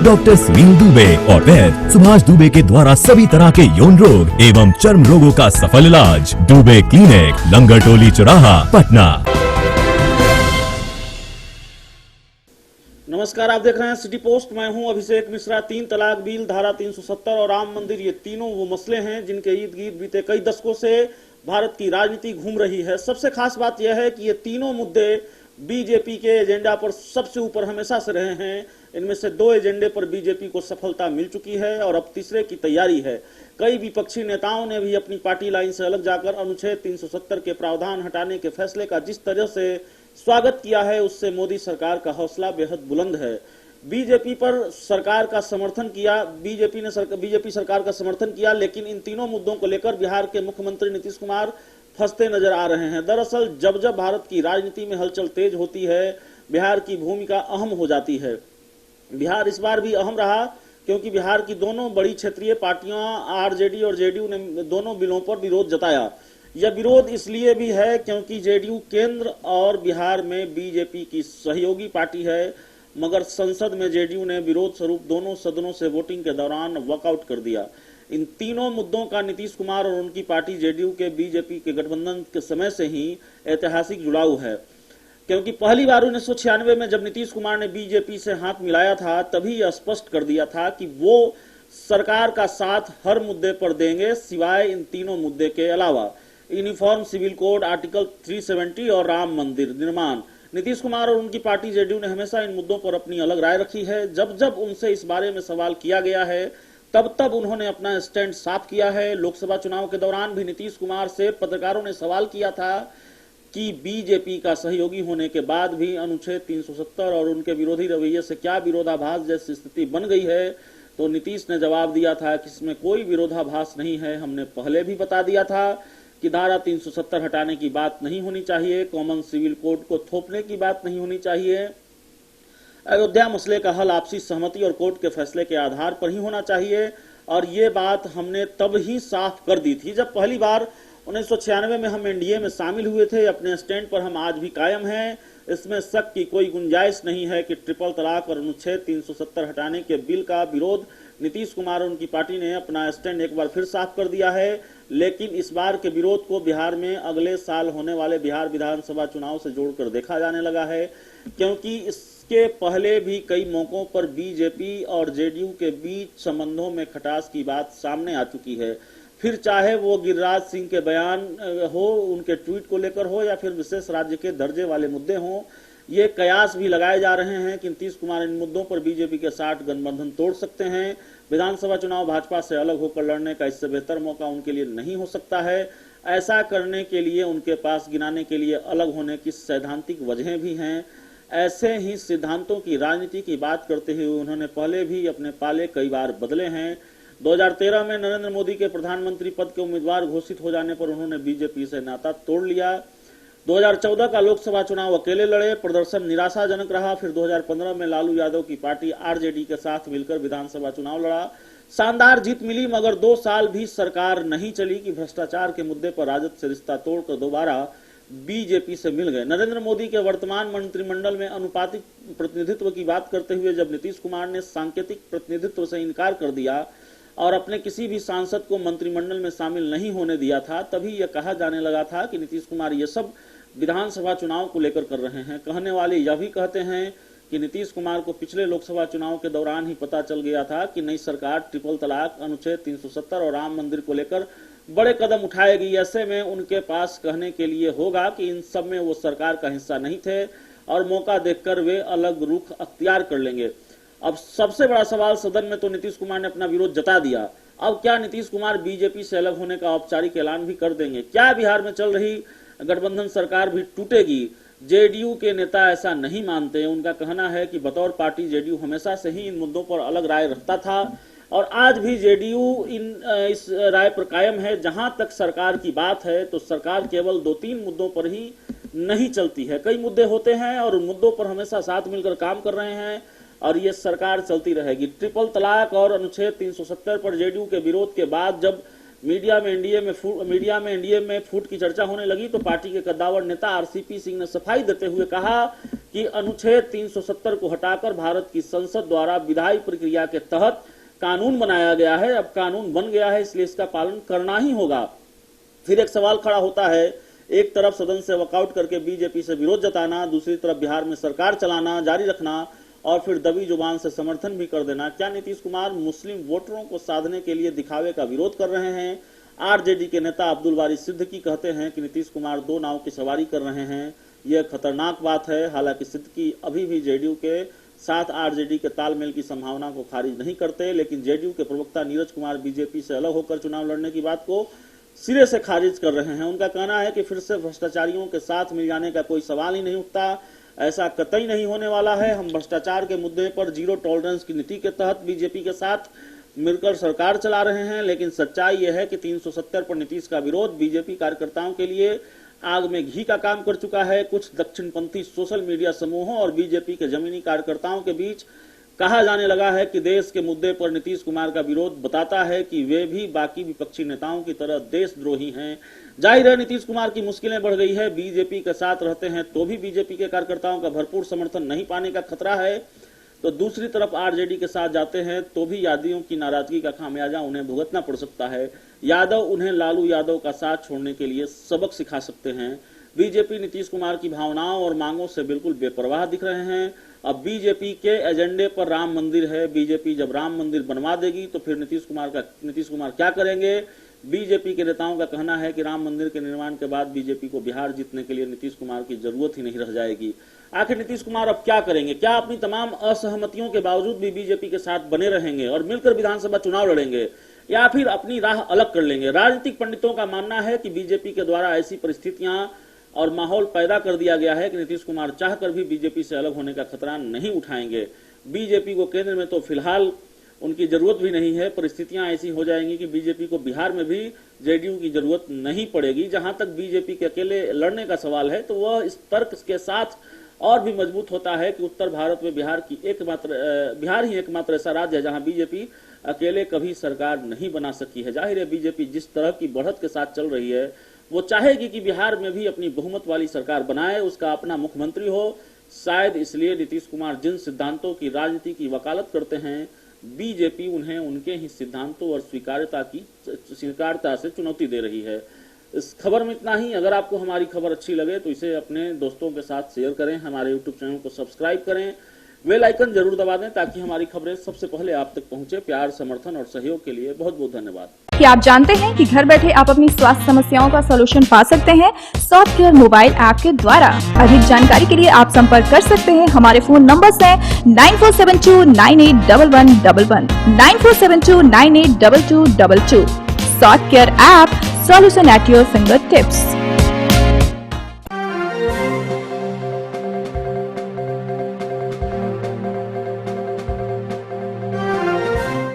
Doctor Sunil Dubey और वैद्य सुभाष दुबे के द्वारा सभी तरह के यौन रोग एवं चर्म रोगों का सफल इलाज। दुबे क्लिनिक, लंगर टोली चौराहा, पटना। नमस्कार, आप देख रहे हैं सिटी पोस्ट। मैं हूं अभिषेक मिश्रा। 3 तलाक बिल, धारा 370 और राम मंदिर, ये तीनों वो मसले हैं जिनके इर्द गिर्द बीते कई दशकों से भारत की राजनीति घूम रही है। सबसे खास बात यह है कि ये तीनों मुद्दे बीजेपी के एजेंडा पर सबसे ऊपर हमेशा से रहे हैं। इनमें से 2 एजेंडे पर बीजेपी को सफलता मिल चुकी है और अब तीसरे की तैयारी है। कई विपक्षी नेताओं ने भी अपनी पार्टी लाइन से अलग जाकर अनुच्छेद 370 के प्रावधान हटाने के फैसले का जिस तरह से स्वागत किया है, उससे मोदी सरकार का हौसला बेहद बुलंद है। बीजेपी पर सरकार का समर्थन किया, बीजेपी सरकार का समर्थन किया, लेकिन इन तीनों मुद्दों को लेकर बिहार के मुख्यमंत्री नीतीश कुमार फंसते नजर आ रहे हैं। दरअसल जब जब भारत की राजनीति में हलचल तेज होती है, बिहार की भूमिका अहम हो जाती है। बिहार इस बार भी अहम रहा क्योंकि बिहार की दोनों बड़ी क्षेत्रीय पार्टियां आरजेडी और जेडीयू ने दोनों बिलों पर विरोध जताया। यह विरोध इसलिए भी है क्योंकि जेडीयू केंद्र और बिहार में बीजेपी की सहयोगी पार्टी है, मगर संसद में जेडीयू ने विरोध स्वरूप दोनों सदनों से वोटिंग के दौरान वॉकआउट कर दिया। इन तीनों मुद्दों का नीतीश कुमार और उनकी पार्टी जेडीयू के बीजेपी के गठबंधन के समय से ही ऐतिहासिक जुड़ाव है, क्योंकि पहली बार 1996 में जब नीतीश कुमार ने बीजेपी से हाथ मिलाया था, तभी यह स्पष्ट कर दिया था कि वो सरकार का साथ हर मुद्दे पर देंगे, सिवाय इन तीनों मुद्दे के अलावा। यूनिफॉर्म सिविल कोड, आर्टिकल 370 और राम मंदिर निर्माण। नीतीश कुमार और उनकी पार्टी जेडीयू ने हमेशा इन मुद्दों पर अपनी अलग राय रखी है। जब जब उनसे इस बारे में सवाल किया गया है, तब तब उन्होंने अपना स्टैंड साफ किया है। लोकसभा चुनाव के दौरान भी नीतीश कुमार से पत्रकारों ने सवाल किया था कि बीजेपी का सहयोगी होने के बाद भी अनुच्छेद 370 और उनके विरोधी रवैये से क्या विरोधाभास जैसी स्थिति बन गई है, तो नीतीश ने जवाब दिया था कि इसमें कोई विरोधाभास नहीं है। हमने पहले भी बता दिया था कि धारा 370 हटाने की बात नहीं होनी चाहिए, कॉमन सिविल कोड को थोपने की बात नहीं होनी चाहिए, अयोध्या मसले का हल आपसी सहमति और कोर्ट के फैसले के आधार पर ही होना चाहिए। और ये बात हमने तब ही साफ कर दी थी जब पहली बार 1996 में हम एनडीए में शामिल हुए थे। अपने स्टैंड पर हम आज भी कायम हैं। इसमें शक की कोई गुंजाइश नहीं है कि ट्रिपल तलाक और अनुच्छेद 370 हटाने के बिल का विरोध नीतीश कुमार और उनकी पार्टी ने अपना स्टैंड एक बार फिर साफ कर दिया है। लेकिन इस बार के विरोध को बिहार में अगले साल होने वाले बिहार विधानसभा चुनाव से जोड़कर देखा जाने लगा है, क्योंकि इसके पहले भी कई मौकों पर बीजेपी और जेडीयू के बीच संबंधों में खटास की बात सामने आ चुकी है। फिर चाहे वो गिरिराज सिंह के बयान हो, उनके ट्वीट को लेकर हो, या फिर विशेष राज्य के दर्जे वाले मुद्दे हों, ये कयास भी लगाए जा रहे हैं कि नीतीश कुमार इन मुद्दों पर बीजेपी के साथ गठबंधन तोड़ सकते हैं। विधानसभा चुनाव भाजपा से अलग होकर लड़ने का इससे बेहतर मौका उनके लिए नहीं हो सकता है। ऐसा करने के लिए उनके पास गिनाने के लिए अलग होने की सैद्धांतिक वजहें भी हैं। ऐसे ही सिद्धांतों की राजनीति की बात करते हुए उन्होंने पहले भी अपने पाले कई बार बदले हैं। 2013 में नरेंद्र मोदी के प्रधानमंत्री पद के उम्मीदवार घोषित हो जाने पर उन्होंने बीजेपी से नाता तोड़ लिया। 2014 का लोकसभा चुनाव अकेले लड़े, प्रदर्शन निराशाजनक रहा। फिर 2015 में लालू यादव की पार्टी आरजेडी के साथ मिलकर विधानसभा चुनाव लड़ा। शानदार जीत मिली, मगर 2 साल भी सरकार नहीं चली कि भ्रष्टाचार के मुद्दे पर राजद से रिश्ता तोड़कर दोबारा बीजेपी से मिल गए। नरेंद्र मोदी के वर्तमान मंत्रिमंडल में अनुपातिक प्रतिनिधित्व की बात करते हुए जब नीतीश कुमार ने सांकेतिक प्रतिनिधित्व से इनकार कर दिया और अपने किसी भी सांसद को मंत्रिमंडल में शामिल नहीं होने दिया था, तभी यह कहा जाने लगा था कि नीतीश कुमार ये सब विधानसभा चुनाव को लेकर कर रहे हैं। कहने वाले यह भी कहते हैं कि नीतीश कुमार को पिछले लोकसभा चुनाव के दौरान ही पता चल गया था कि नई सरकार ट्रिपल तलाक, अनुच्छेद 370 और राम मंदिर को लेकर बड़े कदम उठाएगी। ऐसे में उनके पास कहने के लिए होगा कि इन सब में वो सरकार का हिस्सा नहीं थे और मौका देखकर वे अलग रुख अख्तियार कर लेंगे। अब सबसे बड़ा सवाल, सदन में तो नीतीश कुमार ने अपना विरोध जता दिया, अब क्या नीतीश कुमार बीजेपी से अलग होने का औपचारिक ऐलान भी कर देंगे? क्या बिहार में चल रही गठबंधन सरकार भी टूटेगी? जेडीयू के नेता ऐसा नहीं मानते। उनका कहना है कि बतौर पार्टी जेडीयू हमेशा से ही इन मुद्दों पर अलग राय रखता था और आज भी जेडीयू इस राय पर कायम है। जहां तक सरकार की बात है तो सरकार केवल 2-3 मुद्दों पर ही नहीं चलती है, कई मुद्दे होते हैं और उन मुद्दों पर हमेशा साथ मिलकर काम कर रहे हैं और ये सरकार चलती रहेगी। ट्रिपल तलाक और अनुच्छेद 370 पर जेडीयू के विरोध के बाद जब मीडिया में एनडीए में फूट की चर्चा होने लगी तो पार्टी के कद्दावर नेता आरसीपी सिंह ने सफाई देते हुए कहा कि अनुच्छेद 370 को हटाकर भारत की संसद द्वारा विधायी प्रक्रिया के तहत कानून बनाया गया है। अब कानून बन गया है, इसलिए इसका पालन करना ही होगा। फिर एक सवाल खड़ा होता है, एक तरफ सदन से वॉकआउट करके बीजेपी से विरोध जताना, दूसरी तरफ बिहार में सरकार चलाना जारी रखना और फिर दबी जुबान से समर्थन भी कर देना। क्या नीतीश कुमार मुस्लिम वोटरों को साधने के लिए दिखावे का विरोध कर रहे हैं? आरजेडी के नेता अब्दुल बारी सिद्दीकी कहते हैं कि नीतीश कुमार दो नाव की सवारी कर रहे हैं। यह खतरनाक बात है। हालांकि सिद्दीकी अभी भी जेडीयू के साथ आरजेडी के तालमेल की संभावना को खारिज नहीं करते, लेकिन जेडीयू के प्रवक्ता नीरज कुमार बीजेपी से अलग होकर चुनाव लड़ने की बात को सिरे से खारिज कर रहे हैं। उनका कहना है कि फिर से भ्रष्टाचारियों के साथ मिल जाने का कोई सवाल ही नहीं उठता, ऐसा कतई नहीं होने वाला है। हम भ्रष्टाचार के मुद्दे पर जीरो टॉलरेंस की नीति के तहत बीजेपी के साथ मिलकर सरकार चला रहे हैं, लेकिन सच्चाई यह है कि 370 पर नीतीश का विरोध बीजेपी कार्यकर्ताओं के लिए आग में घी का काम कर चुका है। कुछ दक्षिणपंथी सोशल मीडिया समूहों और बीजेपी के जमीनी कार्यकर्ताओं के बीच कहा जाने लगा है कि देश के मुद्दे पर नीतीश कुमार का विरोध बताता है कि वे भी बाकी विपक्षी नेताओं की तरह देशद्रोही हैं। जाहिर है नीतीश कुमार की मुश्किलें बढ़ गई है। बीजेपी के साथ रहते हैं तो भी बीजेपी के कार्यकर्ताओं का भरपूर समर्थन नहीं पाने का खतरा है, तो दूसरी तरफ आरजेडी के साथ जाते हैं तो भी यादवियों की नाराजगी का खामियाजा उन्हें भुगतना पड़ सकता है। यादव उन्हें लालू यादव का साथ छोड़ने के लिए सबक सिखा सकते हैं। बीजेपी नीतीश कुमार की भावनाओं और मांगों से बिल्कुल बेपरवाह दिख रहे हैं। अब बीजेपी के एजेंडे पर राम मंदिर है। बीजेपी जब राम मंदिर बनवा देगी तो फिर नीतीश कुमार क्या करेंगे? बीजेपी के नेताओं का कहना है कि राम मंदिर के निर्माण के बाद बीजेपी को बिहार जीतने के लिए नीतीश कुमार की जरूरत ही नहीं रह जाएगी। आखिर नीतीश कुमार अब क्या करेंगे? क्या अपनी तमाम असहमतियों के बावजूद भी बीजेपी के साथ बने रहेंगे और मिलकर विधानसभा चुनाव लड़ेंगे, या फिर अपनी राह अलग कर लेंगे? राजनीतिक पंडितों का मानना है कि बीजेपी के द्वारा ऐसी परिस्थितियां और माहौल पैदा कर दिया गया है कि नीतीश कुमार चाहकर भी बीजेपी से अलग होने का खतरा नहीं उठाएंगे। बीजेपी को केंद्र में तो फिलहाल उनकी जरूरत भी नहीं है। परिस्थितियां ऐसी हो जाएंगी कि बीजेपी को बिहार में भी जेडीयू की जरूरत नहीं पड़ेगी। जहां तक बीजेपी के अकेले लड़ने का सवाल है तो वह इस तर्क के साथ और भी मजबूत होता है कि उत्तर भारत में बिहार ही एकमात्र ऐसा राज्य है जहां बीजेपी अकेले कभी सरकार नहीं बना सकी है। जाहिर है बीजेपी जिस तरह की बढ़त के साथ चल रही है वो चाहेगी कि बिहार में भी अपनी बहुमत वाली सरकार बनाए, उसका अपना मुख्यमंत्री हो। शायद इसलिए नीतीश कुमार जिन सिद्धांतों की राजनीति की वकालत करते हैं, बीजेपी उन्हें उनके ही सिद्धांतों और स्वीकार्यता से चुनौती दे रही है। इस खबर में इतना ही। अगर आपको हमारी खबर अच्छी लगे तो इसे अपने दोस्तों के साथ शेयर करें, हमारे यूट्यूब चैनल को सब्सक्राइब करें, बेल आइकन जरूर दबा दें ताकि हमारी खबरें सबसे पहले आप तक पहुंचे। प्यार, समर्थन और सहयोग के लिए बहुत बहुत धन्यवाद। क्या आप जानते हैं कि घर बैठे आप अपनी स्वास्थ्य समस्याओं का सॉल्यूशन पा सकते हैं सॉफ्टकेयर मोबाइल ऐप के द्वारा? अधिक जानकारी के लिए आप संपर्क कर सकते हैं। हमारे फोन नंबर्स हैं 9472981111, 9472982222। Softcare app, solution at your finger tips.